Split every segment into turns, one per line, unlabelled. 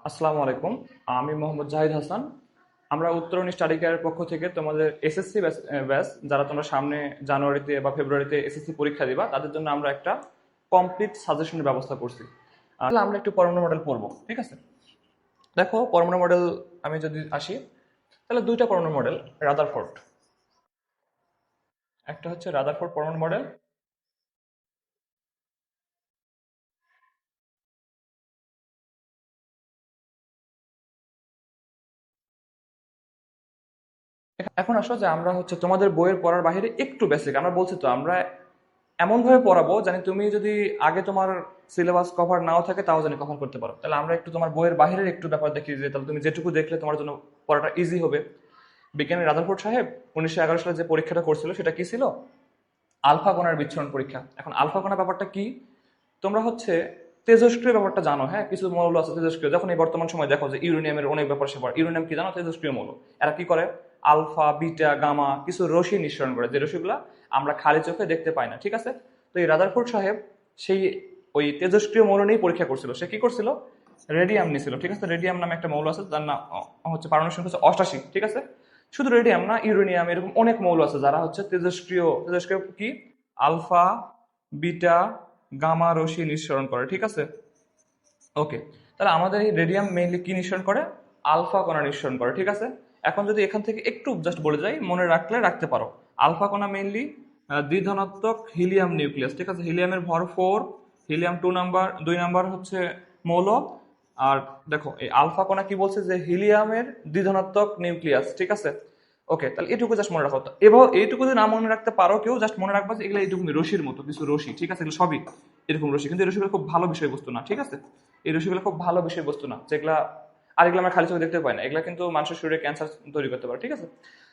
আসসালামু আলাইকুম। আমি মোহাম্মদ জাহিদ হাসান। আমরা উত্তরণী স্টাডি কেয়ারের পক্ষ থেকে তোমাদের এসএসসি ব্যাচ যারা তোমরা সামনে জানুয়ারিতে বা ফেব্রুয়ারিতে এসএসসি পরীক্ষা দিবা তাদের জন্য আমরা একটা কমপ্লিট সাজেশনের ব্যবস্থা করছি। তাহলে আমরা একটু পরমাণু মডেল পড়বো, ঠিক আছে? দেখো, পরমাণু মডেল আমি যদি আসি, তাহলে দুইটা পরমাণু মডেল রাদারফোর্ড। একটা হচ্ছে রাদারফোর্ড পরমাণু মডেল। এখন আসো যে আমরা হচ্ছে তোমাদের বইয়ের পড়ার বাইরে একটু বেসিক আমরা বলছি, তো আমরা এমন ভাবে পড়াবো জানি তুমি যদি আগে তোমার সিলেবাস কভার নাও থাকে তাও জানি কভার করতে পারো। তাহলে আমরা একটু তোমার বইয়ের বাইরের একটু ব্যাপার দেখি, যে তাহলে তুমি যেটুকু দেখলে তোমার জন্য পড়াটা ইজি হবে। বিজ্ঞানী রাদারফোর্ড সাহেব 1911 সালে যে পরীক্ষাটা করছিল সেটা কি ছিল? আলফা কণার বিচ্ছুরণ পরীক্ষা। এখন আলফা কণা ব্যাপারটা কি? তোমরা হচ্ছে তেজস্ক্রিয় ব্যাপারটা জানো, হ্যাঁ? কিছু মৌল আছে তেজস্ক্রিয়, যখন এই বর্তমান সময় দেখো যে ইউরেনিয়ামের অনেক ব্যাপার সেপার। ইউরেনিয়াম কি জানো? তেজস্ক্রিয় মৌল। এরা কি করে? আলফা, বিটা, গামা কিছু রশ্মি নিঃসরণ করে, যে রশ্মিগুলা আমরা খালি চোখে দেখতে পাই না, ঠিক আছে? তো এই রাদারফোর্ড সাহেব সেই ওই তেজস্ক্রিয় মৌল নিয়েই পরীক্ষা করছিল। সে কি করছিল? রেডিয়াম নিয়েছিল, ঠিক আছে? রেডিয়াম নামে একটা মৌল আছে, যার নাম হচ্ছে পারমাণবিক সংখ্যা হচ্ছে 88, ঠিক আছে? শুধু রেডিয়াম না, ইউরেনিয়াম, এরকম অনেক মৌল আছে যারা হচ্ছে তেজস্ক্রিয়। তেজস্ক্রিয় কি? আলফা, বিটা, গামা রশ্মি নিঃসরণ করে, ঠিক আছে? ওকে। তাহলে আমাদের এই রেডিয়াম মেইনলি কি নিঃসরণ করে? আলফা কণা নিঃসরণ করে, ঠিক আছে? এখন যদি এখান থেকে একটু জাস্ট বলে যাই, মনে রাখলে রাখতে পারো। আলফা কণা মেইনলি দ্বিধনাত্মক হিলিয়াম নিউক্লিয়াস, ঠিক আছে? হিলিয়ামের ভর 4, হিলিয়াম 2 নাম্বার, 2 নাম্বার হচ্ছে মৌল। আর দেখো এই আলফা কণা কি বলছে? যে হিলিয়ামের দ্বিধনাত্মক নিউক্লিয়াস, ঠিক আছে? ওকে, তাহলে এটুকু জাস্ট মনে রাখো। তো এবার এইটুকু যদি না মনে রাখতে পারো কেউ, জাস্ট মনে রাখবা যে এগুলো এইটুকু রশির মতো কিছু রশি, ঠিক আছে? এগুলো সবই এরকম রশি, কিন্তু এই রশিগুলো খুব ভালো বিষয়বস্তু না, ঠিক আছে? এই রশিগুলো খুব ভালো বিষয়বস্তু না, যেগুলা আর এগুলো আমরা খালি চোখে দেখতে পাই না। এগুলা কিন্তু মানুষের শরীরে ক্যান্সার তৈরি করতে পারে, ঠিক আছে?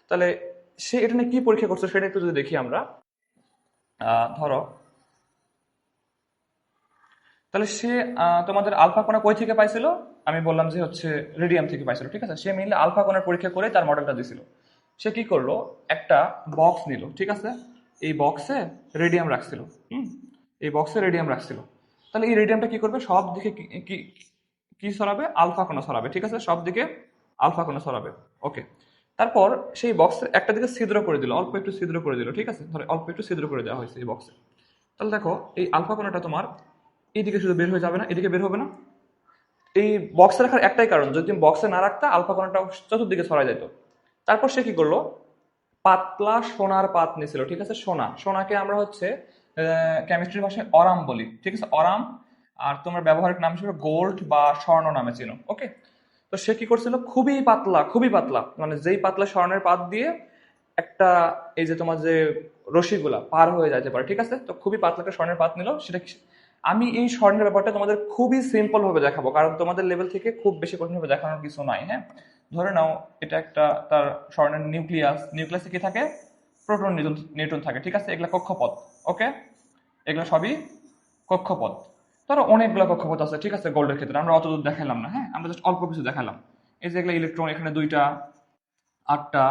তাহলে সে এটা নিয়ে কি পরীক্ষা করছে সেটা একটু যদি দেখি আমরা। ধরো, তাহলে সে তোমাদের আলফা কণা কই থেকে পাইছিল? আমি বললাম যে হচ্ছে রেডিয়াম থেকে পাইছিল, ঠিক আছে? সে মেইনলি আলফা কণার পরীক্ষা করে তার মডেলটা দিছিল। সে কি করলো? একটা বক্স নিল, ঠিক আছে? এই বক্সে রেডিয়াম রাখছিল। হুম। এই বক্সে রেডিয়াম রাখছিল। তাহলে এই রেডিয়ামটা কি করবে? সব দিকে কি কি কি ছড়াবে? আলফা কণা ছড়াবে, ঠিক আছে? সব দিকে আলফা কণা ছড়াবে। ওকে। তারপর সেই বক্সের একটা দিকে ছিদ্র করে দিল, অল্প একটু ছিদ্র করে দিল, ঠিক আছে? ধরো অল্প একটু ছিদ্র করে দেওয়া হয়েছে এই বক্সে। তাহলে দেখো, এই আলফা কণাটা তোমার এইদিকে শুধু বের হয়ে যাবে না, এদিকে বের হবে না। এই বক্সে রাখার একটাই কারণ, যদি তুমি বক্সে না রাখতা আলফা কণাটা চতুর্দিকে ছড়াই যেত। তারপর সে কি করলো? পাতলা সোনার পাত নিয়েছিল, ঠিক আছে? সোনা, সোনাকে আমরা হচ্ছে কেমিস্ট্রির ভাষায় অরাম বলি, ঠিক আছে? অরাম। আর তোমার ব্যবহারিক নাম হিসেবে গোল্ড বা স্বর্ণ নামে চিনো, ওকে? তো সে কি করছিল? খুবই পাতলা, খুবই পাতলা, মানে যেই পাতলা স্বর্ণের পাত দিয়ে একটা, এই যে তোমার যে রশিগুলা পার হয়ে যেতে পারে, ঠিক আছে? তো খুবই পাতলা একটা স্বর্ণের পাত নিল। সেটা আমি এই স্বর্ণের ব্যাপারটা তোমাদের খুবই সিম্পল ভাবে দেখাবো, কারণ তোমাদের লেভেল থেকে খুব বেশি কঠিন ভাবে দেখানোর কিছু নাই, হ্যাঁ? ধরে নাও এটা একটা তার স্বর্ণের নিউক্লিয়াস। নিউক্লিয়াসে কি থাকে? প্রোটন, নিউটন, নিউট্রন থাকে, ঠিক আছে? এগুলা কক্ষপথ, ওকে? এগুলো সবই কক্ষপথ। ধরো অনেকগুলো কক্ষপথ আছে, ঠিক আছে? গোল্ডের ক্ষেত্রে আমরা অত দূর দেখালাম না, হ্যাঁ? আমরা জাস্ট অল্প কিছু দেখালাম। এই যে এগুলো ইলেকট্রন, এখানে দুইটা, আটটা,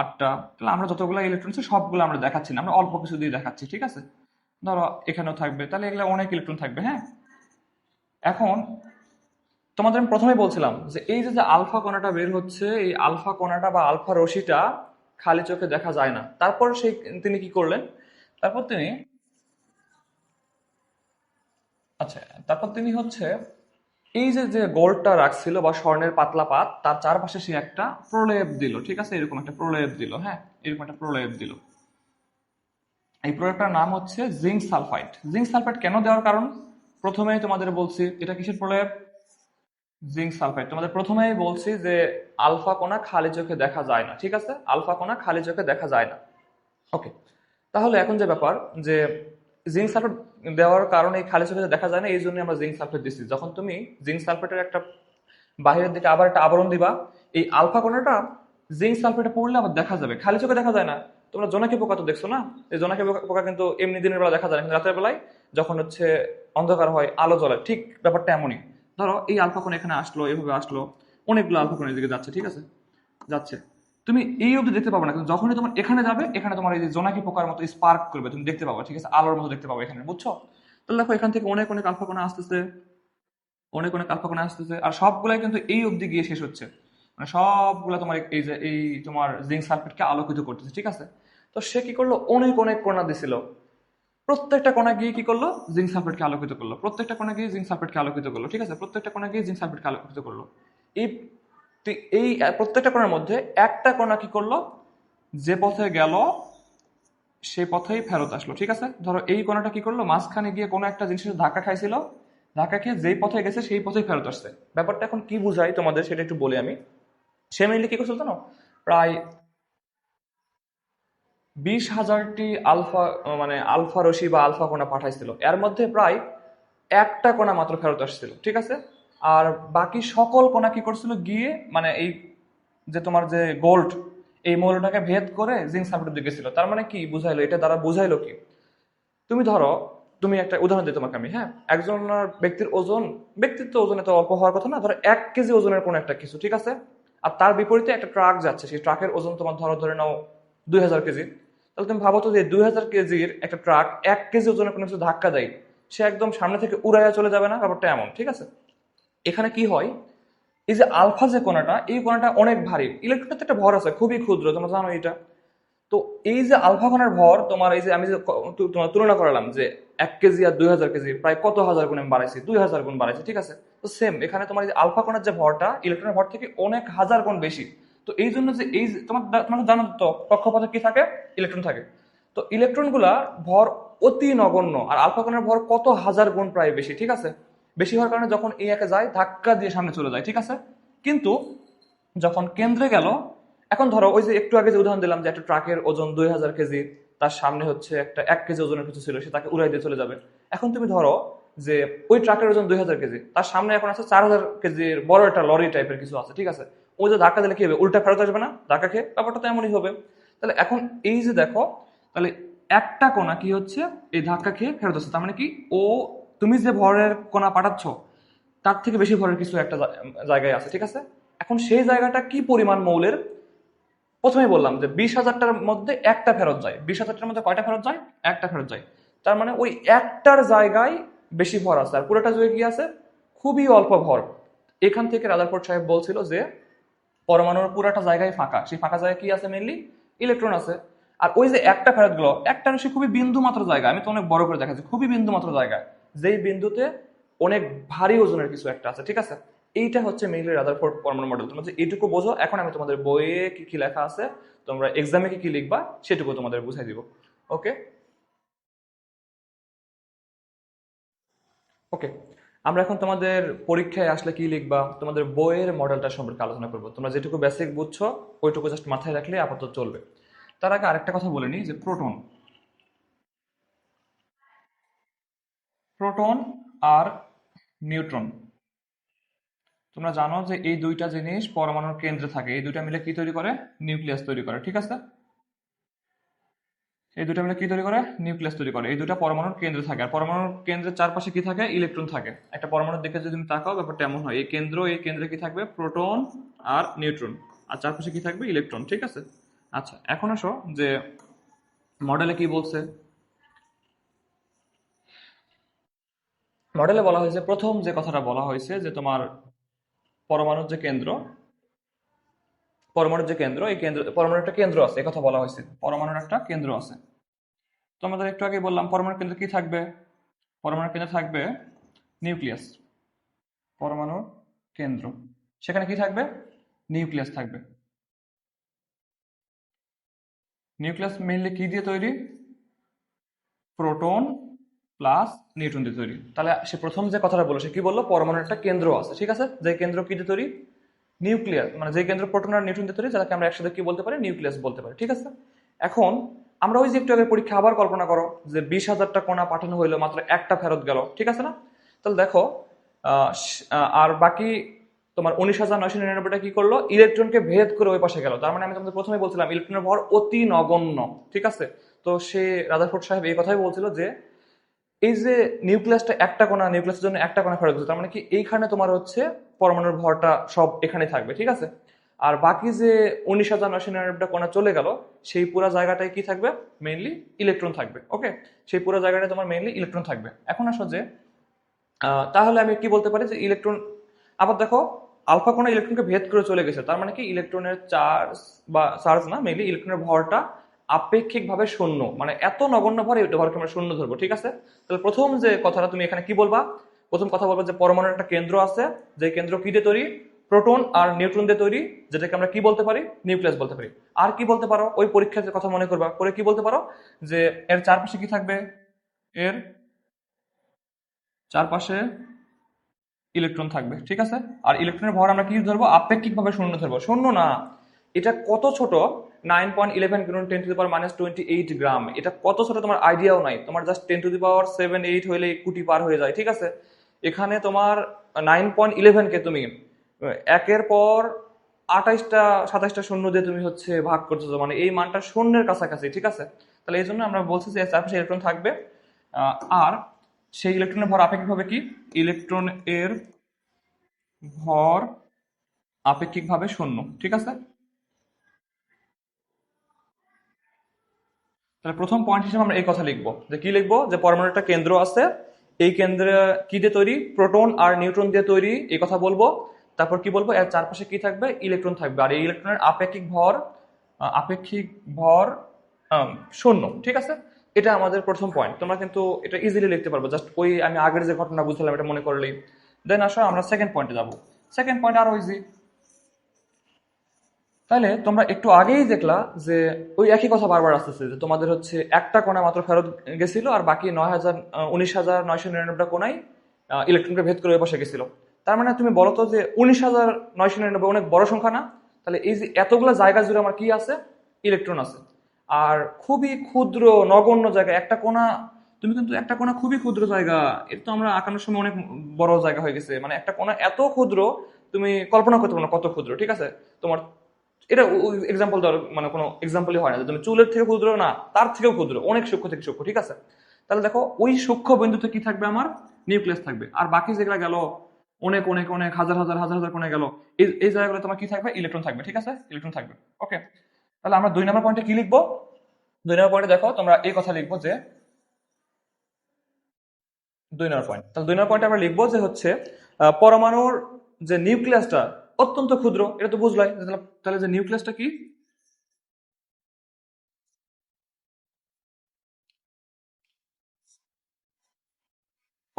আটটা। তাহলে আমরা যতগুলো ইলেকট্রন আছে সবগুলো আমরা দেখাচ্ছি না, আমরা অল্প কিছু দিয়ে দেখাচ্ছি, ঠিক আছে? ধরো এখানেও থাকবে, তাহলে এগুলো অনেক ইলেকট্রন থাকবে, হ্যাঁ? এখন তোমাদের আমি প্রথমে বলছিলাম যে এই যে যে আলফা কণাটা বের হচ্ছে, এই আলফা কণাটা বা আলফা রশ্মিটা খালি চোখে দেখা যায় না। তারপর সেই তিনি কি করলেন? তারপর তিনি, আচ্ছা, তারপর তিনি হচ্ছে এই যে যে গোল্ডটা রাখছিল বা স্বর্ণের পাতলা পাত, তার চারপাশে সে একটা প্রলেপ দিল, ঠিক আছে? এরকম একটা প্রলেপ দিল, হ্যাঁ? এরকম একটা প্রলেপ দিল। এই প্রলেপটার নাম হচ্ছে জিঙ্ক সালফাইড। জিঙ্ক সালফাইড কেন দেওয়ার কারণ প্রথমেই তোমাদের বলছি। এটা কিসের প্রলেপ? Zinc sulphide. তোমাদের প্রথমেই বলছি যে আলফা কণা খালি চোখে দেখা যায় না, ঠিক আছে? আলফা কণা খালি চোখে দেখা যায় না, ওকে? তাহলে এখন যে ব্যাপার, যে জিঙ্ক সালফেট দেওয়ার কারণে এই খালি চোখে দেখা যায় না, এই জন্য আমরা জিঙ্ক সালফেট দিচ্ছি। যখন তুমি জিঙ্ক সালফেটের একটা বাইরের দিকে আবার একটা আবরণ দিবা, এই আলফা কণাটা জিঙ্ক সালফেটে পড়লে আবার দেখা যাবে, খালি চোখে দেখা যায় না। তোমরা জোনাকি পোকা তো দেখছো না? এই জোনাকি পোকা কিন্তু এমনি দিনের বেলা দেখা যায় না, কিন্তু রাতের বেলায় যখন হচ্ছে অন্ধকার হয়, আলো জ্বলে, ঠিক ব্যাপারটা এমনই। ধরো এই আলফা কণা এখানে আসলো, এভাবে আসলো, অনেকগুলো আলফা কণা এদিকে যাচ্ছে, ঠিক আছে? যাচ্ছে। তুমি এই অবধি দেখতে পাবে না, কিন্তু যখনই তোমার এখানে যাবে, এখানে তোমার এই যে জোনাকি পোকার মতো স্পার্ক করবে, তুমি দেখতে পাবে, ঠিক আছে? আলোর মতো দেখতে পাবে এখানে, বুঝছো? তাহলে দেখো এখান থেকে অনেক অনেক আলফা কণা আসতেছে, অনেক অনেক আলফা কণা আসতেছে, আর সবগুলাই কিন্তু এই অবধি গিয়ে শেষ হচ্ছে, মানে সবগুলা তোমার এই যে এই তোমার জিঙ্ক সালফেটকে আলোকিত করতেছে, ঠিক আছে। তো সে কি করলো, অনেক অনেক কণা দিছিল, প্রত্যেকটা কণা গিয়ে কি করলো, জিঙ্ক সালফেটকে আলোকিত করলো, প্রত্যেকটা কণা গিয়ে জিঙ্ক সালফেটকে আলোকিত করলো, ঠিক আছে, প্রত্যেকটা কণা গিয়ে জিঙ্ক সালফেটকে আলোকিত করলো। এই এই প্রত্যেকটা কণার মধ্যে একটা কণা কি করলো, যে পথে গেল সেই পথেই ফেরত আসলো, ঠিক আছে। ধরো এই কণাটা কি করলো, মাঝখানে গিয়ে কোনো একটা জিনিসের ধাক্কা খাইছিল, ধাক্কা খেয়ে যেই পথে গেছে সেই পথেই ফেরত আসছে। ব্যাপারটা এখন কি বুঝাই তোমাদের সেটা একটু বলি আমি। সে মেইনলি কি করছিল জানো, প্রায় 20,000টি আলফা মানে আলফা রশ্মি বা আলফা কণা পাঠাইছিল, এর মধ্যে প্রায় একটা কণা মাত্র ফেরত আসছিল, ঠিক আছে। আর বাকি সকল কণা কি করছিল, গিয়ে মানে এই যে তোমার যে গোল্ড, এই মৌলটাকে ভেদ করে জিঙ্ক সালফেটের দিকে ছিল। তার মানে কি বুঝাইলো, এটা দ্বারা বুঝাইলো কি, তুমি ধরো, তুমি একটা উদাহরণ দিই তোমাকে আমি, হ্যাঁ, একজন ব্যক্তির ওজন, ব্যক্তির তো ওজন এত অল্প হওয়ার কথা না, ধরো 1 কেজি ওজনের কোনো একটা কিছু, ঠিক আছে। আর তার বিপরীতে একটা ট্রাক যাচ্ছে, সেই ট্রাকের ওজন তোমার ধরে নাও 2,000 কেজি। তাহলে তুমি ভাবো তো যে 2,000 কেজির একটা ট্রাক 1 কেজি ওজনের কোনো কিছু ধাক্কা দেয়, সে একদম সামনে থেকে উড়াইয়া চলে যাবে না? ব্যাপারটা এমন, ঠিক আছে। এখানে কি হয়, এই যে আলফা যে কণাটা, এই কণাটা অনেক ভারী, ইলেকট্রনের একটা ভর আছে খুবই ক্ষুদ্র, তোমরা জানো এটা। তো এই যে আলফা কণার ভর, তোমার এই যে আমি যে তোমার তুলনা করালাম যে 1 কেজি আর 2,000 কেজি, প্রায় কত হাজার গুণ আমি বাড়াইছি, 2,000 গুণ বাড়াইছি, ঠিক আছে। তো সেম এখানে তোমার এই যে আলফা কণার যে ভরটা ইলেকট্রনের ভর থেকে অনেক হাজার গুণ বেশি। তো এই জন্য যে এই তোমার তোমরা জানো তো কক্ষপথে কি থাকে, ইলেকট্রন থাকে। তো ইলেকট্রন গুলা ভর অতি নগণ্য, আর আলফা কণার ভর কত হাজার গুণ প্রায় বেশি, ঠিক আছে। বেশি হওয়ার কারণে যখন এই একে যায়, ধাক্কা দিয়ে সামনে চলে যায়, ঠিক আছে। কিন্তু যখন কেন্দ্রে গেল, এখন ধরো ওই যে একটু আগে যে উদাহরণ দিলাম যে একটা ট্রাকের ওজন 2,000 কেজি, তার সামনে হচ্ছে একটা 1 কেজি ওজনের কিছু ছিল, সে তাকে উড়াই দিয়ে চলে যাবে। এখন তুমি ধরো যে ওই ট্রাকের ওজন 2,000 কেজি, তার সামনে এখন আছে 4,000 কেজির বড় একটা লরি টাইপের কিছু আছে, ঠিক আছে। ওই যে ধাক্কা দিলে কি হবে, উল্টা ফেরত আসবে না ধাক্কা খেয়ে? ব্যাপারটা তো এমনই হবে। তাহলে এখন এই যে দেখো, তাহলে একটা কোণা কি হচ্ছে, এই ধাক্কা খেয়ে ফেরত আসছে, তার মানে কি ও, তুমি যে ভরের কোণা পাঠাচ্ছ তার থেকে বেশি ভরের কিছু একটা জায়গায় আছে, ঠিক আছে। এখন সেই জায়গাটা কি পরিমাণ মৌলের, প্রথমেই বললাম যে 20,000টার মধ্যে একটা ফেরত যায়, 20,000টার মধ্যে কয়টা ফেরত যায়, একটা ফেরত যায়। তার মানে ওই একটার জায়গায় বেশি ভর আছে, আর পুরোটা জুড়ে কি আছে, খুবই অল্প ভর। এখান থেকে রাদারফোর্ড সাহেব বলছিল যে পরমাণুর পুরাটা জায়গায় ফাঁকা, সেই ফাঁকা জায়গায় কি আছে, মেনলি ইলেকট্রন আছে। আর ওই যে একটা ফেরত গেল, একটা সে খুবই বিন্দু মাত্র জায়গা, আমি তো অনেক বড় করে দেখাচ্ছি, খুবই বিন্দু মাত্র জায়গায়, যেই বিন্দুতে অনেক ভারী ওজনের কিছু একটা আছে, ঠিক আছে। এইটা হচ্ছে মেইনলি রাদারফোর্ড পরমাণু মডেল। তোমরা যে এইটুকু বোঝো, এখন আমি তোমাদের বইয়ে কি কি লেখা আছে, তোমরা এক্সামে কি কি লিখবা সেটুকু তোমাদের বুঝাই দিব। ওকে, ওকে। আমরা এখন তোমাদের পরীক্ষায় আসলে কি লিখবা, তোমাদের বইয়ের মডেলটা সম্পর্কে আলোচনা করবো। তোমরা যেটুকু বেসিক বুঝছো ওইটুকু জাস্ট মাথায় রাখলে আপাতত চলবে। তার আগে আরেকটা কথা বলে নিই যে প্রোটন, প্রোটন আর নিউট্রন, তোমরা জানো যে এই দুইটা জিনিস পরমাণুর কেন্দ্রে থাকে, এই দুইটা মিলে কি তৈরি করে, নিউক্লিয়াস তৈরি করে, ঠিক আছে। এই দুইটা মিলে কি তৈরি করে, নিউক্লিয়াস তৈরি করে। এই দুইটা পরমাণুর কেন্দ্রে থাকে, আর পরমাণুর কেন্দ্রের চারপাশে কি থাকে, ইলেকট্রন থাকে। একটা পরমাণুর দিকে যদি তুমি তাকাও, ব্যাপারটা এমন হয়, এই কেন্দ্রে কি থাকবে, প্রোটন আর নিউট্রন, আর চারপাশে কি থাকবে, ইলেকট্রন, ঠিক আছে। আচ্ছা, এখন আসো যে মডেলে কি বলছে। মডেলে বলা হয়েছে, প্রথম যে কথাটা বলা হয়েছে যে তোমার পরমাণুর যে কেন্দ্র, পরমাণুর যে কেন্দ্র, এই কেন্দ্র, পরমাণুর একটা কেন্দ্র আছে, এই কথা বলা হয়েছে, পরমাণুর একটা কেন্দ্র আছে। তো আমাদের একটু আগে বললাম পরমাণুর কেন্দ্রে কি থাকবে, পরমাণুর কেন্দ্রে থাকবে নিউক্লিয়াস, পরমাণুর কেন্দ্র, সেখানে কি থাকবে, নিউক্লিয়াস থাকবে। নিউক্লিয়াস মেইনলি কি দিয়ে তৈরি, প্রোটন প্লাস নিউট্রন দিয়ে তৈরি। তাহলে সে প্রথম যে কথাটা বললো, সে কি বললো, পরমাণুর একটা কেন্দ্র আছে, ঠিক আছে, যে কেন্দ্র কি দিয়ে তৈরি, নিউক্লিয়াস, মানে যে কেন্দ্র প্রোটন আর নিউট্রন দিয়ে তৈরি, যাকে আমরা একসাথে কি বলতে পারি, নিউক্লিয়াস বলতে পারি, ঠিক আছে। এখন আমরা ওই যে একটু আগে পরীক্ষা আবার কল্পনা করো যে 20,000টা কণা পাঠানো হইলো, মাত্র একটা ফেরত গেল, ঠিক আছে না। তাহলে দেখো, আর বাকি তোমার 19,999টা কি করলো, ইলেকট্রনকে ভেদ করে ওই পাশে গেল। তার মানে আমি তোমাদের প্রথমে বলছিলাম ইলেকট্রনের ভর অতি নগণ্য, ঠিক আছে। তো সে রাদারফোর্ড সাহেব এই কথাই বলছিল যে এই যে নিউক্লিয়াসটা একটা কণা, নিউক্লিয়াসের জন্য একটা কণা ফেরত গেছে, তার মানে কি এইখানে তোমার হচ্ছে পরমাণুর ভরটা সব এখানে থাকবে, ঠিক আছে। আর বাকি যে 19,999টা কণা চলে গেল, সেই পুরো জায়গাটায় কি থাকবে, মেইনলি ইলেকট্রন থাকবে। ওকে, সেই পুরো জায়গাটায় তোমার মেইনলি ইলেকট্রন থাকবে। এখন আসো যে তাহলে আমি কি বলতে পারি যে ইলেকট্রন, আবার দেখো আলফা কোণা ইলেকট্রনকে ভেদ করে চলে গেছে, তার মানে কি ইলেকট্রনের চার্জ, বা চার্জ না মেইনলি ইলেকট্রনের ভরটা আপেক্ষিকভাবে শূন্য, মানে এত নগণ্য ভর এই ভরকে আমরা শূন্য ধরবো, ঠিক আছে? তাহলে প্রথম যে কথাটা তুমি এখানে কি বলবা, প্রথম কথা বলবো যে পরমাণুর একটা কেন্দ্র আছে, যে কেন্দ্র কি দিয়ে তৈরি, প্রোটন আর নিউট্রন দিয়ে তৈরি, যেটাকে আমরা কি বলতে পারি, নিউক্লিয়াস বলতে পারি। আর কি বলতে পারো, ওই পরীক্ষার কথা মনে করবা, করে কি বলতে পারো যে এর চারপাশে কি থাকবে, এর চারপাশে ইলেকট্রন থাকবে, ঠিক আছে? আর ইলেকট্রনের ভর আমরা কি ধরবো, আপেক্ষিকভাবে শূন্য ধরবো। শূন্য না, এটা কত ছোট, 9.11 গুণন 10⁻28 গ্রাম, এটা কত ছোট তোমার আইডিয়াও নাই, তোমার জাস্ট 10⁻7 8 হইলে কোটি পার হয়ে যায়, ঠিক আছে? এখানে তোমার 9.11 কে তুমি একের পর 28টা 27টা শূন্য দিয়ে তুমি হচ্ছে ভাগ করতেছো, মানে এই মানটা শূন্যের কাছাকাছি, ঠিক আছে? তাহলে এই জন্য আমরা বলছি যে চারপাশে ইলেকট্রন থাকবে। আর সেই ইলেকট্রনের ভর আপেক্ষিকভাবে কি, ইলেকট্রন এর ভর আপেক্ষিকভাবে শূন্য, ঠিক আছে? তাহলে প্রথম পয়েন্ট হিসেবে আমরা এই কথা লিখবো, যে কি লিখবো, যে পরমাণুর একটা কেন্দ্র আছে, এই কেন্দ্রে কি দিয়ে তৈরি, প্রোটন আর নিউট্রন দিয়ে তৈরি, এই কথা বলবো। তারপর কি বলবো, এর চারপাশে কি থাকবে, ইলেকট্রন থাকবে, আর এই ইলেকট্রনের আপেক্ষিক ভর আম, শূন্য, ঠিক আছে? এটা আমাদের প্রথম পয়েন্ট, তোমরা কিন্তু এটা ইজিলি লিখতে পারবো, জাস্ট ওই আমি আগের যে ঘটনা বুঝলাম এটা মনে করলেই। দেন আসো আমরা সেকেন্ড পয়েন্টে যাবো। সেকেন্ড পয়েন্ট আরো ইজি। তাহলে তোমরা একটু আগেই দেখলা যে ওই একই কথা বারবার আসতেছে, যে তোমাদের হচ্ছে একটা কোণা মাত্র ফেরত গেছিল, আর বাকি 19,999টা কোণায় ইলেকট্রনকে ভেদ করে ওই পাশে গেছিল। তার মানে তুমি বলো তো যে 19,999 অনেক বড় সংখ্যা না? তাহলে এই যে এতগুলো জায়গা জুড়ে আমার কি আছে, ইলেকট্রন আছে। আর খুবই ক্ষুদ্র নগণ্য জায়গা একটা কোণা, তুমি কিন্তু একটা কোণা খুবই ক্ষুদ্র জায়গা, এটা তো আমরা আঁকানোর সময় অনেক বড় জায়গা হয়ে গেছে, মানে একটা কোণা এত ক্ষুদ্র তুমি কল্পনা করতে পারো না কত ক্ষুদ্র, ঠিক আছে? তোমার এটা এক্সাম্পল দেওয়ার মানে কোনো এক্সাম্পলই হয় না, যে তুমি চুলের থেকে ক্ষুদ্র না, তার থেকেও ক্ষুদ্র, অনেক সূক্ষ্ম থেকে সূক্ষ্ম, ঠিক আছে? তাহলে দেখো ওই সূক্ষ্ম বিন্দুতে কি থাকবে, আমার নিউক্লিয়াস থাকবে, আর বাকি যেগুলা গেল অনেক অনেক অনেক হাজার হাজার হাজার হাজার কোণে গেল, এই জায়গাগুলো তোমার কি থাকবে, ইলেকট্রন থাকবে, ঠিক আছে? ইলেকট্রন থাকবে। ওকে, তাহলে আমরা 2 নম্বর পয়েন্টে কি লিখবো, 2 নম্বর পয়েন্টে দেখো তোমরা এই কথা লিখবো যে 2 নম্বর পয়েন্ট, তাহলে 2 নম্বর পয়েন্টে আমরা লিখবো যে হচ্ছে পরমাণুর যে নিউক্লিয়াসটা অত্যন্ত ক্ষুদ্র, এটা তো বুঝলাই। তাহলে যে নিউক্লিয়াসটা কি,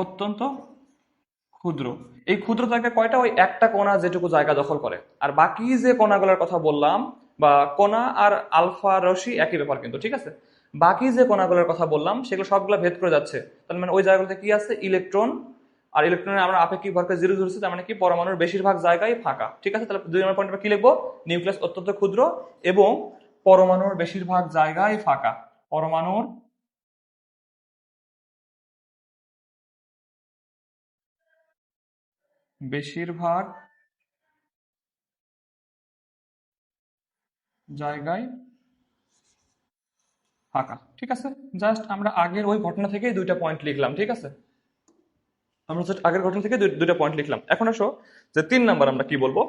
অত্যন্ত ক্ষুদ্র। এই ক্ষুদ্র জায়গা কয়টা, ওই একটা কণা যেটুকু জায়গা দখল করে, আর বাকি যে কণাগুলোর কথা বললাম, বা কণা আর আলফা রশ্মি একই ব্যাপার কিন্তু, ঠিক আছে? বাকি যে কণাগুলোর কথা বললাম সেগুলো সবগুলো ভেদ করে যাচ্ছে, তার মানে ওই জায়গাগুলোতে কি আছে, ইলেকট্রন। আর ইলেকট্রনের আমরা আপেক্ষিক ভরকে জিরো ধরছি, তার মানে কি পরমাণুর বেশিরভাগ জায়গায় ফাঁকা, ঠিক আছে? তাহলে 2 নম্বর পয়েন্ট আমরা কি লিখবো, নিউক্লিয়াস অত্যন্ত ক্ষুদ্র এবং পরমাণুর বেশিরভাগ জায়গায় ফাঁকা, পরমাণুর বেশিরভাগ জায়গায় ফাঁকা, ঠিক আছে? জাস্ট আমরা আগের ওই ঘটনা থেকেই 2টা পয়েন্ট লিখলাম, ঠিক আছে? আমরা জাস্ট আগের ঘটনা থেকে 2টা পয়েন্ট লিখলাম। এখন আসো যে 3 নাম্বার আমরা কি বলবো।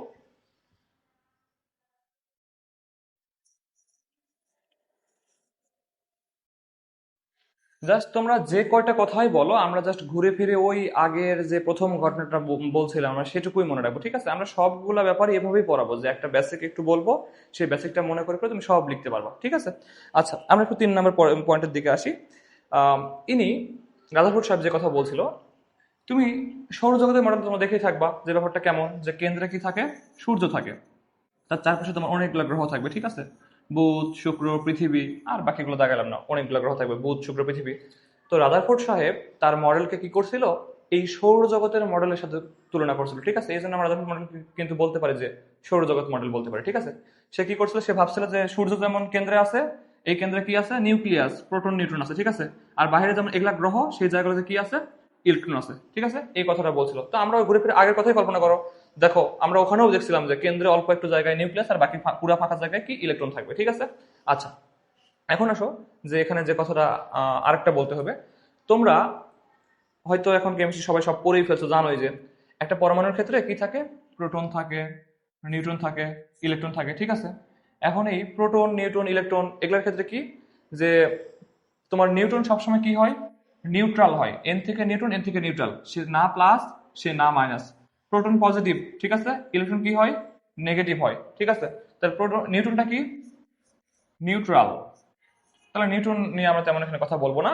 জাস্ট তোমরা যে কয়টা কথাই বলো, আমরা জাস্ট ঘুরে ফিরে ওই আগের যে প্রথম ঘটনাটা বলছিলাম আমরা সেটুকুই মনে রাখবো, ঠিক আছে? আমরা সবগুলা ব্যাপারে এভাবেই পড়াবো, যে একটা বেসিক একটু বলবো, সেই বেসিকটা মনে করে করে তুমি সব লিখতে পারবা, ঠিক আছে? আচ্ছা, আমরা একটু 3 নম্বর পয়েন্টের দিকে আসি। আম, ইনি রাদারফোর্ড সাহেব যে কথা বলছিল, তুমি সৌরজগতের মডেল তোমরা দেখেই থাকবা যে ব্যাপারটা কেমন, যে কেন্দ্রে কি থাকে, সূর্য থাকে, তার চারপাশে তোমার অনেকগুলো গ্রহ থাকবে, ঠিক আছে? বুধ শুক্র পৃথিবী, আর বাকিগুলো দেখালাম না, অনেকগুলো গ্রহ থাকবে বুধ শুক্র পৃথিবী। তো রাদারফোর্ড সাহেব তার মডেলকে কি করছিল, এই সৌরজগতের মডেলের সাথে তুলনা করছিল, ঠিক আছে? এই জন্য আমরা রাদারফোর্ড মডেল কিন্তু বলতে পারি যে সৌরজগৎ মডেল বলতে পারি, ঠিক আছে? সে কি করছিল, সে ভাবছিল যে সূর্য যেমন কেন্দ্রে আছে, এই কেন্দ্রে কি আছে, নিউক্লিয়াস প্রোটন নিউট্রন আছে, ঠিক আছে? আর বাইরে যেমন এগুলা গ্রহ, সেই জায়গাগুলোতে কি আছে, ইলেকট্রন আছে, ঠিক আছে? এই কথাটা বলছিল। তো আমরা ঘুরে ফিরে আগের কথাই কল্পনা করো, দেখো আমরা ওখানেও দেখছিলাম যে কেন্দ্রে অল্প একটু জায়গায় নিউক্লিয়াস, আর বাকি পুরা ফাঁকা জায়গায় কি, ইলেকট্রন থাকবে, ঠিক আছে? আচ্ছা, এখন আসো যে এখানে যে কথাটা আরেকটা বলতে হবে। তোমরা হয়তো এখন কেমিস্ট্রি সবাই সব পড়েই ফেলছো, জানোই যে একটা পরমাণুর ক্ষেত্রে কি থাকে, প্রোটন থাকে, নিউট্রন থাকে, ইলেকট্রন থাকে, ঠিক আছে? এখন এই প্রোটন নিউট্রন ইলেকট্রন এগুলোর ক্ষেত্রে কি, যে তোমার নিউট্রন সবসময় কি হয়, নিউট্রাল হয়, এন থেকে নিউট্রন, এন থেকে নিউট্রাল, সে না প্লাস সে না মাইনাস। প্রোটন পজিটিভ, ঠিক আছে, ইলেকট্রন কি হয়, নেগেটিভ হয়, ঠিক আছে। তাহলে প্রোটন, নিউট্রনটা কি, নিউট্রাল। তাহলে নিউট্রন নিয়ে আমরা তেমন এখানে কথা বলবো না।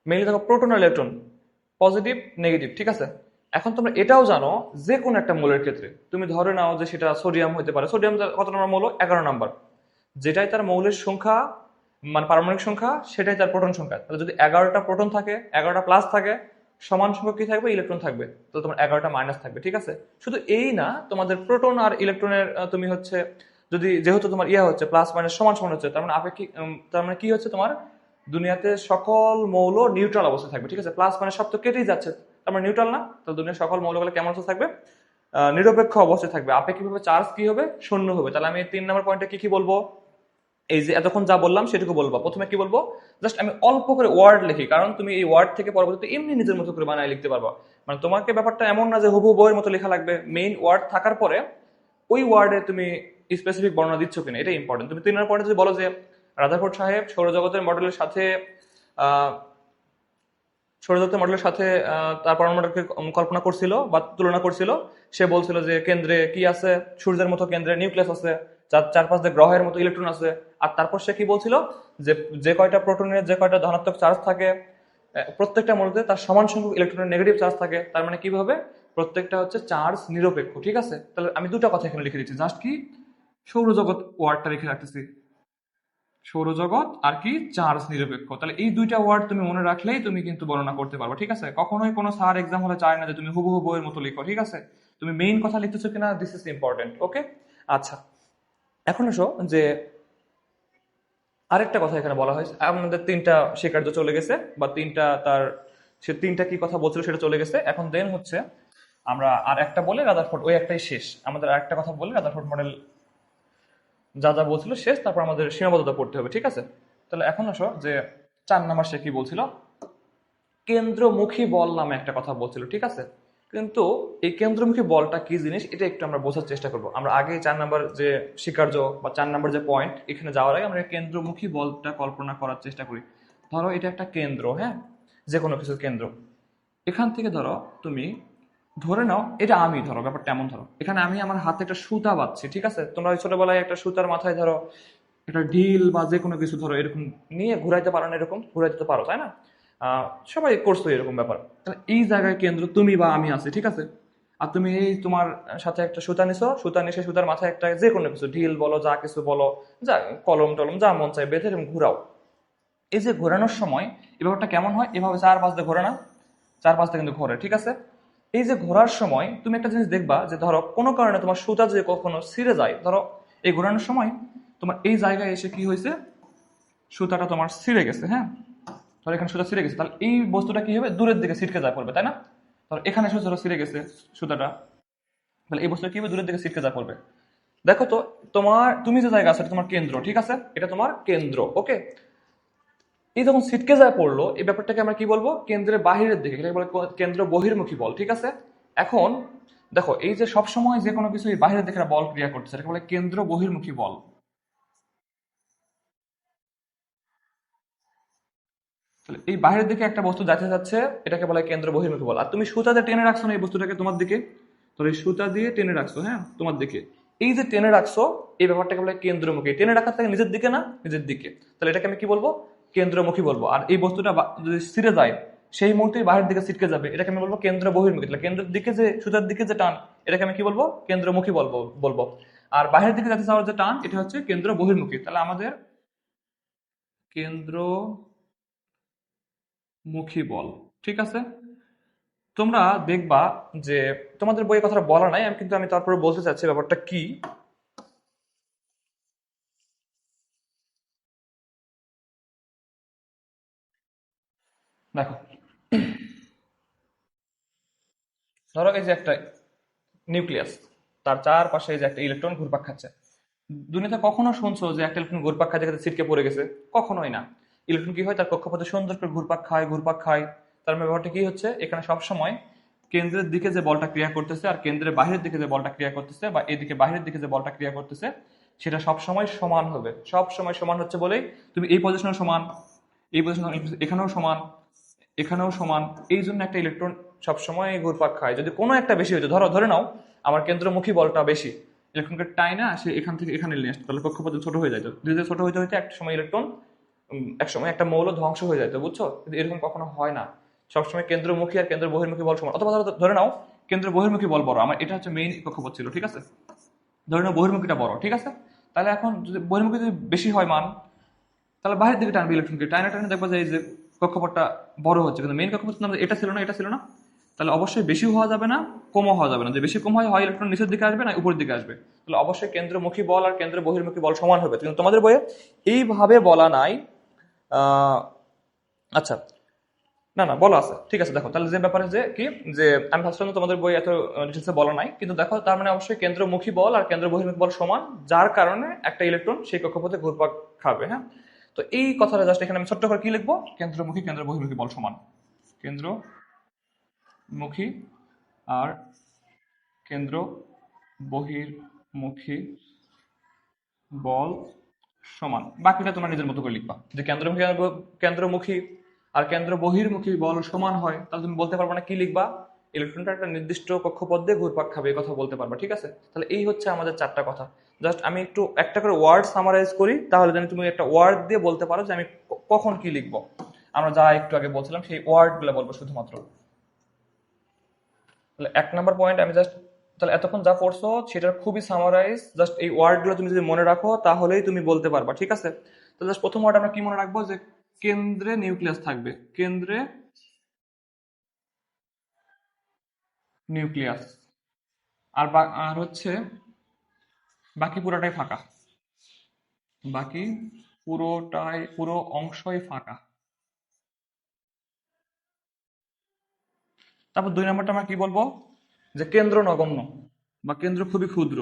মেইনলি দেখো প্রোটন আর ইলেকট্রন পজিটিভ নেগেটিভ, ঠিক আছে। এখন তোমরা এটাও জানো যে কোনো একটা মৌলের ক্ষেত্রে তুমি ধরে নাও যে সেটা সোডিয়াম হতে পারে, সোডিয়াম কত নম্বর মৌল, 11 নম্বর, যেটাই তার মৌলের সংখ্যা মানে পারমাণবিক সংখ্যা সেটাই তার প্রোটন সংখ্যা। তাহলে যদি 11টা প্রোটন থাকে, 11টা প্লাস থাকে, সমান সংখ্যক কি থাকবে, ইলেকট্রন থাকবে, তো তোমার 11টা মাইনাস থাকবে, ঠিক আছে। শুধু এই না, তোমাদের প্রোটন আর ইলেকট্রনের তুমি হচ্ছে যদি যেহেতু তোমার ইয়া হচ্ছে প্লাস মাইনাস সমান সমান হচ্ছে, তার মানে আপেক্ষিক তার মানে কি হচ্ছে, তোমার দুনিয়াতে সকল মৌল নিউট্রাল অবস্থায় থাকবে, ঠিক আছে। প্লাস মানে সব তো কেটেই যাচ্ছে, তার মানে নিউট্রাল না, তো দুনিয়ার সকল মৌলগুলো কেমন অবস্থা থাকবে, নিরপেক্ষ অবস্থায় থাকবে। আপেক্ষিকভাবে চার্জ কি হবে, শূন্য হবে। তাহলে আমি 3 নম্বর পয়েন্টে কি কি বলবো, এই যে এতক্ষণ যা বললাম সেটুকু বলবো। প্রথমে কি বলবো, জাস্ট আমি অল্প করে ওয়ার্ড লিখি, কারণ তুমি এই ওয়ার্ড থেকে পরবর্তীতে এমনি নিজের মতো করে বানায় লিখতে পারবা। মানে তোমাকে ব্যাপারটা এমন না যে হুবহু বইয়ের মতো লেখা লাগবে, মেইন ওয়ার্ড থাকার পরে ওই ওয়ার্ডে তুমি স্পেসিফিক বর্ণনা দিচ্ছ কিনা এটা ইম্পর্টেন্ট। তুমি 3 নম্বর পয়েন্টে যদি বলো যে রাদারফোর্ড সাহেব সৌরজগতের মডেলের সাথে আহ সৌরজগতের মডেলের সাথে তার পরমাণুকে কল্পনা করছিল বা তুলনা করছিল, সে বলছিল যে কেন্দ্রে কি আছে, সূর্যের মতো কেন্দ্রে নিউক্লিয়াস আছে, যার চারপাশ দিয়ে গ্রহের মতো ইলেকট্রন আছে। আর তারপর সে কি বলছিল, যে যে কয়টা প্রোটনের যে কয়টা ধনাত্মক চার্জ থাকে, প্রত্যেকটা মধ্যে তার সমান সংখ্যক ইলেকট্রনের নেগেটিভ চার্জ থাকে। তার মানে কিভাবে, প্রত্যেকটা হচ্ছে চার্জ নিরপেক্ষ, ঠিক আছে। তাহলে আমি দুটো কথা এখানে লিখে দিচ্ছি, জাস্ট কি সৌরজগৎ ওয়ার্ডটা লিখে রাখতেছি, সৌরজগৎ আর কি চার্জ নিরপেক্ষ। তাহলে এই দুইটা ওয়ার্ড তুমি মনে রাখলেই তুমি কিন্তু বর্ণনা করতে পারবে, ঠিক আছে। কখনোই কোনো স্যার এক্সাম হলে চায় না যে তুমি হুবহু বইয়ের মতো লিখো, ঠিক আছে। তুমি মেইন কথা লিখতেছো কিনা, দিস ইজ ইম্পর্টেন্ট, ওকে। আচ্ছা, এখন এসো যে আরেকটা কথা এখানে বলা হয়েছে, আমাদের 3টা স্বীকার্য চলে গেছে, বা 3টা তার সে 3টা কি কথা বলছিল সেটা চলে গেছে। এখন দেন হচ্ছে আমরা আর একটা বলে রাদারফোর্ড, ওই একটাই শেষ, আমাদের আরেকটা কথা বলে রাদারফোর্ড মডেল যা যা বলছিল শেষ, তারপর আমাদের সীমাবদ্ধতা পড়তে হবে, ঠিক আছে। তাহলে এখন আসো যে 4 নম্বর সে কি বলছিল, কেন্দ্রমুখী বল নামে একটা কথা বলছিল, ঠিক আছে। কিন্তু এই কেন্দ্রমুখী বলটা কি জিনিস এটা একটু আমরা বোঝার চেষ্টা করব। আমরা আগে 4 নম্বর যে স্বীকার্য বা 4 নম্বর যে পয়েন্ট, এখানে যাওয়ার আগে আমরা কেন্দ্রমুখী বলটা কল্পনা করার চেষ্টা করি। ধরো এটা একটা কেন্দ্র, হ্যাঁ, যে কোনো কিছুর কেন্দ্র। এখান থেকে ধরো তুমি ধরে নাও এটা আমি, ধরো ব্যাপারটা এমন, ধরো এখানে আমি আমার হাতে একটা সুতা বাঁধছি, ঠিক আছে। তোমরা ওই ছোটবেলায় একটা সুতার মাথায় ধরো একটা ঢিল বা যে কোনো কিছু ধরো এরকম নিয়ে ঘুরাইতে পারো না, এরকম ঘুরাইতে তো পারো, তাই না। সবাই করছো এরকম ব্যাপার। তাহলে এই জায়গায় কেন্দ্র তুমি বা আমি আছি, ঠিক আছে। আর তুমি এই তোমার সাথে একটা সুতা নিছো, সুতা নিয়ে সেই সুতার মাথায় একটা যে কোনো কিছু ঢিল বলো, যা কিছু বলো, যা কলম টলম যা মন চাই বেঁধে এরকম ঘুরাও। এই যে ঘোরানোর সময় এই ব্যাপারটা কেমন হয়, এভাবে 4 পাশ দিয়ে ঘোরে না, 4 পাশ দিয়ে কিন্তু ঘোরে, ঠিক আছে। এই যে ঘোরার সময় তুমি একটা জিনিস দেখবা যে ধরো কোনো কারণে তোমার সুতা যদি কখনো ছিঁড়ে যায়, ধরো এই ঘোরানোর সময় তোমার এই জায়গায় এসে কি হয়েছে, সুতাটা তোমার ছিঁড়ে গেছে, হ্যাঁ, ধরো এখানে সুতা ছিঁড়ে গেছে, তাহলে এই বস্তুটা কি হবে, দূরের দিকে ছিটকে যায় পড়বে, তাই না। ধরো এখানে সুতা ছিঁড়ে গেছে সুতাটা, তাহলে এই বস্তুটা কি হবে, দূরের দিকে ছিটকে যায় পড়বে। দেখো তো তুমি যে জায়গা আছে এটা তোমার কেন্দ্র, ঠিক আছে, এটা তোমার কেন্দ্র, ওকে। এই যখন ছিটকে যায় পড়লো, এই ব্যাপারটাকে আমরা কি বলবো, কেন্দ্রের বাহিরের দিকে, এটাকে বলে কেন্দ্র বহির্মুখী বল, ঠিক আছে। এখন দেখো এই যে সবসময় যে কোনো কিছু বাহিরের দিকে বল ক্রিয়া করতেছে, এটাকে বলে কেন্দ্র বহির্মুখী বল। তাহলে এই বাইরের দিকে একটা বস্তু যাচ্ছে যাচ্ছে, এটাকে বলা হয় কেন্দ্র বহির্মুখী বল। আর তুমি সুতাতে টেনে রাখছো না এই বস্তুটাকে তোমার দিকে, তো এই সুতা দিয়ে টেনে রাখছো, হ্যাঁ, তোমার দিকে। এই যে টেনে রাখছো এই ব্যাপারটাকে বলে কেন্দ্রমুখী। টেনে রাখার থেকে নিজের দিকে না, নিজের দিকে, তাহলে এটাকে আমি কি বলবো, কেন্দ্রমুখী বলবো। আর এই বস্তুটা যদি ছিঁড়ে যায় সেই মুহূর্তেই বাইরের দিকে ছিটকে যাবে, এটাকে আমি বলবো কেন্দ্র বহির্মুখী। তাহলে কেন্দ্রের দিকে যে সুতার দিকে যে টান, এটাকে আমি কি বলবো, কেন্দ্রমুখী বলবো বলবো। আর বাইরের দিকে যাতে যাওয়ার যে টান, এটা হচ্ছে কেন্দ্র বহির্মুখী। তাহলে আমাদের কেন্দ্র মুখী বল, ঠিক আছে। তোমরা দেখবা যে তোমাদের বইয়ে কথাটা বলা নাই, আমি তারপরে বলতে চাচ্ছি ব্যাপারটা কি। দেখো, ধরো এই যে একটা নিউক্লিয়াস, তার চারপাশে এই যে একটা ইলেকট্রন ঘুরপাক খাচ্ছে। দুনিয়াতে কখনো শুনছো যে একটা ইলেকট্রন ঘুরপাক খাচ্ছে যেখানে ছিটকে পড়ে গেছে, কখনোই না। ইলেকট্রন কি হয়, তার কক্ষপথে সুন্দর করে ঘুরপাক খায়, ঘুরপাক খায়। তার মানে ব্যাপারটা কি হচ্ছে, এখানে সবসময় কেন্দ্রের দিকে যে বলটা ক্রিয়া করতেছে আর কেন্দ্রের বাহিরের দিকে যে বলটা ক্রিয়া করতেছে, বা এদিকে বাহিরের দিকে যে বলটা ক্রিয়া করতেছে, সেটা সবসময় সমান হবে। সবসময় সমান হচ্ছে বলেই তুমি এই পজিশনেও সমান, এই পজিশন এখানেও সমান, এখানেও সমান। এই জন্য একটা ইলেকট্রন সবসময় ঘুরপাক খায়। যদি কোনো একটা বেশি হয়েছে, ধরে নাও আমার কেন্দ্রমুখী বলটা বেশি, ইলেকট্রনকে টাই না সে এখান থেকে এখানে নিয়ে আসতো, তাহলে কক্ষপথ ছোট হয়ে যায়। ধীরে ধীরে ছোট হইতে হইতে একটা সময় ইলেকট্রন এক সময় একটা মৌল ধ্বংস হয়ে যায়, তো বুঝছো? কিন্তু এরকম কখনো হয় না, সবসময় কেন্দ্রমুখী আর কেন্দ্র বহির্মুখী বল সমান। অথবা ধরে নাও কেন্দ্র বহির্মুখী বল বড়, আমার এটা হচ্ছে মেইন কক্ষপথ ছিল, ঠিক আছে, ধরে নাও বহির্মুখীটা বড়, ঠিক আছে। তাহলে এখন যদি বহির্মুখী যদি বেশি হয় মান, তাহলে বাইরের দিকে টানবে ইলেকট্রনকে, টাইনা টাইনা দেখবো যে এই যে কক্ষপথটা বড় হচ্ছে, কিন্তু মেইন কক্ষপথ আমাদের এটা ছিল না, এটা ছিল না। তাহলে অবশ্যই বেশি হওয়া যাবে না, কমও হওয়া যাবে না। যে বেশি কম হয় ইলেকট্রন নিচের দিকে আসবে না উপরের দিকে আসবে। তাহলে অবশ্যই কেন্দ্রমুখী বল আর কেন্দ্র বহির্মুখী বল সমান হবে, কিন্তু তোমাদের বইয়ে এইভাবে বলা নাই। আচ্ছা, না না বলা আছে, ঠিক আছে। দেখো তাহলে যে ব্যাপারে যে কি, যে আমি ভাবছিলাম তোমাদের বই এত ডিটেলসে বলা নাই, কিন্তু দেখো তার মানে অবশ্যই কেন্দ্রমুখী বল আর কেন্দ্র বহির্মুখী বল সমান, যার কারণে একটা ইলেকট্রন সেই কক্ষপথে ঘুরপাক খাবে। হ্যাঁ, তো এই কথাটা জাস্ট এখানে আমি ছোট্ট করে কি লিখবো, কেন্দ্রমুখী কেন্দ্র বহির্মুখী বল সমান, কেন্দ্রমুখী আর কেন্দ্র বহির্মুখী বল সমান। বাকিটা তোমরা নিজের মতো করে লিখবা, যে কেন্দ্রমুখী কেন্দ্রমুখী আর কেন্দ্র বহির্মুখী বল সমান হয়, তাহলে তুমি বলতে পারবা না কি লিখবা, ইলেকট্রনটা একটা নির্দিষ্ট কক্ষপথ দিয়ে ঘুরপাক খাবে, এই কথা বলতে পারবা, ঠিক আছে। তাহলে এই হচ্ছে আমাদের চারটা কথা। জাস্ট আমি একটু একটা করে ওয়ার্ড সামারাইজ করি, তাহলে জানি তুমি একটা ওয়ার্ড দিয়ে বলতে পারো যে আমি কখন কি লিখবো। আমরা যা একটু আগে বলছিলাম সেই ওয়ার্ড গুলো বলবো শুধুমাত্র। তাহলে 1 নম্বর পয়েন্ট আমি জাস্ট, তাহলে এতক্ষণ যা পড়ছো সেটার খুবই সামারাইজ, জাস্ট এই ওয়ার্ডগুলো তুমি যদি মনে রাখো তাহলেই তুমি বলতে পারবা, ঠিক আছে। তো জাস্ট প্রথম ওয়ার্ড আমরা কি মনে রাখবো, যে কেন্দ্রে নিউক্লিয়াস থাকবে, কেন্দ্রে নিউক্লিয়াস। আর হচ্ছে বাকি পুরোটাই ফাঁকা, বাকি পুরো অংশই ফাঁকা। তারপর 2 নম্বরটা আমরা কি বলবো, যে কেন্দ্র নগণ্য বা কেন্দ্র খুবই ক্ষুদ্র।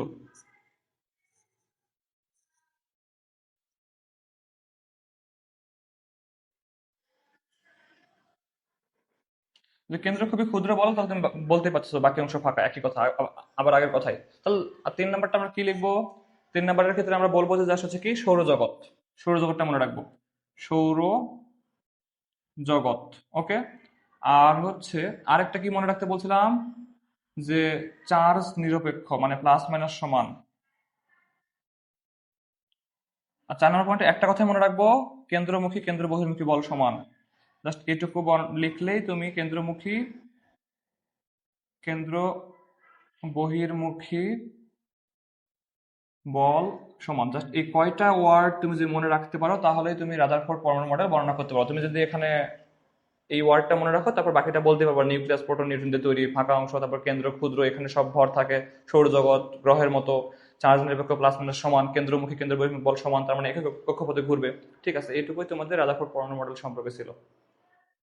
যে কেন্দ্র খুবই ক্ষুদ্র বলো, তাহলে তুমি বলতে পারছো বাকি অংশ ফাঁকা, একই কথা, আবার আগের কথাই। তাহলে আর 3 নম্বরটা আমরা কি লিখবো, 3 নম্বরের ক্ষেত্রে আমরা বলবো যে জাস্ট হচ্ছে কি সৌরজগৎ, সৌরজগৎটা মনে রাখবো, সৌর জগৎ। ওকে। আর হচ্ছে আরেকটা কি মনে রাখতে বলছিলাম, যে চার্জ নিরপেক্ষ, মানে প্লাস মাইনাস সমান। আর 4 নম্বর পয়েন্টে একটা কথাই মনে রাখবো, কেন্দ্রমুখী কেন্দ্র বহির্মুখী বল সমান। জাস্ট এইটুকু লিখলেই তুমি কেন্দ্রমুখী কেন্দ্র বহির্মুখী বল সমান, জাস্ট এই কয়টা ওয়ার্ড তুমি যদি মনে রাখতে পারো তাহলেই তুমি রাদারফোর্ড পরমাণু মডেল বর্ণনা করতে পারো। তুমি যদি এখানে এই ওয়ার্ডটা মনে রাখো, তারপর বাকিটা বলতে পারবা, নিউক্লিয়াস প্রোটন নিউট্রন দিয়ে তৈরি, ফাঁকা অংশ, তারপর কেন্দ্র ক্ষুদ্র, এখানে সব ভর থাকে, সৌরজগৎ গ্রহের মতো, চার্জ নিরপেক্ষ, প্লাস মাইনাস সমান, কেন্দ্রমুখী কেন্দ্র বহির্মুখী বল সমান, তার মানে একই কক্ষপথে ঘুরবে। ঠিক আছে, এইটুকুই তোমাদের রাদারফোর্ড পরমাণু মডেল সম্পর্কে ছিল।